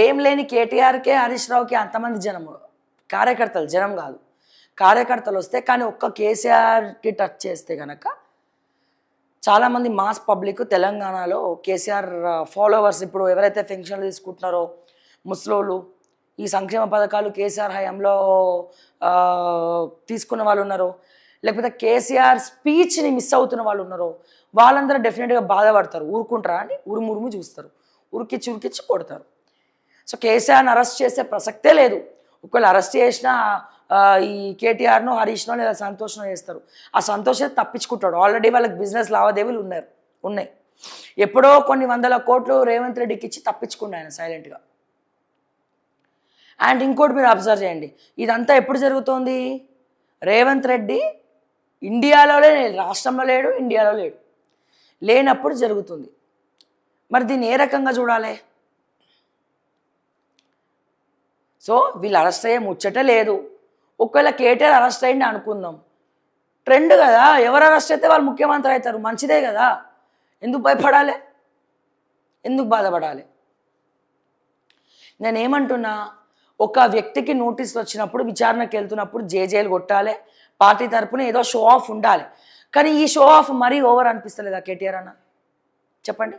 ఏం లేని కేటీఆర్కే హరీష్ రావుకి అంతమంది జనము, కార్యకర్తలు, జనం కాదు కార్యకర్తలు వస్తే, కానీ ఒక్క కేసీఆర్కి టచ్ చేస్తే కనుక చాలామంది మాస్ పబ్లిక్ తెలంగాణలో కేసీఆర్ ఫాలోవర్స్, ఇప్పుడు ఎవరైతే పెన్షన్లు తీసుకుంటున్నారో ముస్లోళ్ళు, ఈ సంక్షేమ పథకాలు కేసీఆర్ హయాంలో తీసుకున్న వాళ్ళు ఉన్నారో, లేకపోతే కేసీఆర్ స్పీచ్ని మిస్ అవుతున్న వాళ్ళు ఉన్నారో, వాళ్ళందరూ డెఫినెట్గా బాధపడతారు. ఊరుకుంటారా అండి? ఉరుమురుము చూస్తారు, ఉరికిచ్చి కొడతారు. సో కేసీఆర్ని అరెస్ట్ చేసే ప్రసక్తే లేదు. ఒకవేళ అరెస్ట్ చేసినా ఈ కేటీఆర్ను, హరీష్నో లేదా సంతోష్నో చేస్తారు. ఆ సంతోష్ తప్పించుకుంటాడు. ఆల్రెడీ వాళ్ళకి బిజినెస్ లావాదేవీలు ఉన్నాయి. ఎప్పుడో కొన్ని వందల కోట్లు రేవంత్ రెడ్డికి ఇచ్చి తప్పించుకున్నాడు ఆయన సైలెంట్గా. అండ్ ఇంకోటి మీరు అబ్జర్వ్ చేయండి, ఇదంతా ఎప్పుడు జరుగుతోంది? రేవంత్ రెడ్డి ఇండియాలోనే లేడు, రాష్ట్రంలో లేడు, ఇండియాలో లేనప్పుడు జరుగుతుంది. మరి దీన్ని ఏ రకంగా చూడాలి? సో వీళ్ళు అరెస్ట్ అయ్యే ముచ్చట లేదు. ఒకవేళ కేటీఆర్ అరెస్ట్ అయ్యింది అనుకుందాం, ట్రెండ్ కదా, ఎవరు అరెస్ట్ అయితే వాళ్ళు ముఖ్యమంత్రి అవుతారు, మంచిదే కదా. ఎందుకు భయపడాలి? ఎందుకు బాధపడాలి? నేనేమంటున్నా, ఒక వ్యక్తికి నోటీసులు వచ్చినప్పుడు, విచారణకు వెళ్తున్నప్పుడు జేజేలు కొట్టాలి, పార్టీ తరపున ఏదో షో ఆఫ్ ఉండాలి. కానీ ఈ షో ఆఫ్ మరీ ఓవర్ అనిపిస్తలేదా కేటీఆర్ అన్న? చెప్పండి,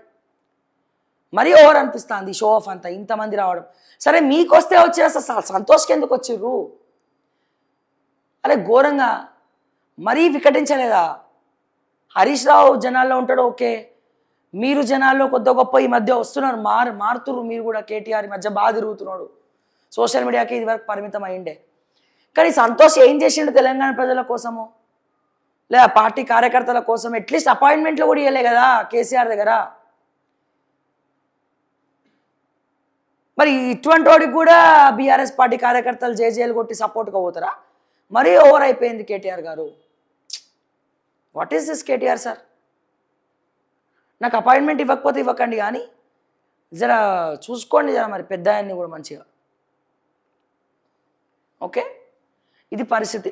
మరీ ఓవర్ అనిపిస్తుంది షో ఆఫ్ అంతా, ఇంతమంది రావడం. సరే మీకు వస్తే వచ్చి అసలు సంతోష్కి ఎందుకు వచ్చిర్రు? అరే ఘోరంగా మరీ వికటించలేదా? హరీష్ రావు జనాల్లో ఉంటాడు, ఓకే, మీరు జనాల్లో కొద్ది గొప్ప ఈ మధ్య వస్తున్నారు, మారుతున్నారు మీరు కూడా. కేటీఆర్ ఈ మధ్య బాగా తిరుగుతున్నాడు, సోషల్ మీడియాకి ఇది వరకు పరిమితం అయ్యిండే. కానీ సంతోష్ ఏం చేసిండు తెలంగాణ ప్రజల కోసము, లేదా పార్టీ కార్యకర్తల కోసం? అట్లీస్ట్ అపాయింట్మెంట్లు కూడా ఇవ్వలే కదా కేసీఆర్ దగ్గర. మరి ఇటువంటి వాడికి కూడా బీఆర్ఎస్ పార్టీ కార్యకర్తలు జేజేలు కొట్టి సపోర్ట్గా పోతారా? మరీ ఓవర్ అయిపోయింది కేటీఆర్ గారు. What is this KTR sir? నాకు అపాయింట్మెంట్ ఇవ్వకపోతే ఇవ్వకండి, కానీ జర చూసుకోండి జర మరి పెద్ద ఆయన్ని కూడా మంచిగా. ఓకే, ఇది పరిస్థితి.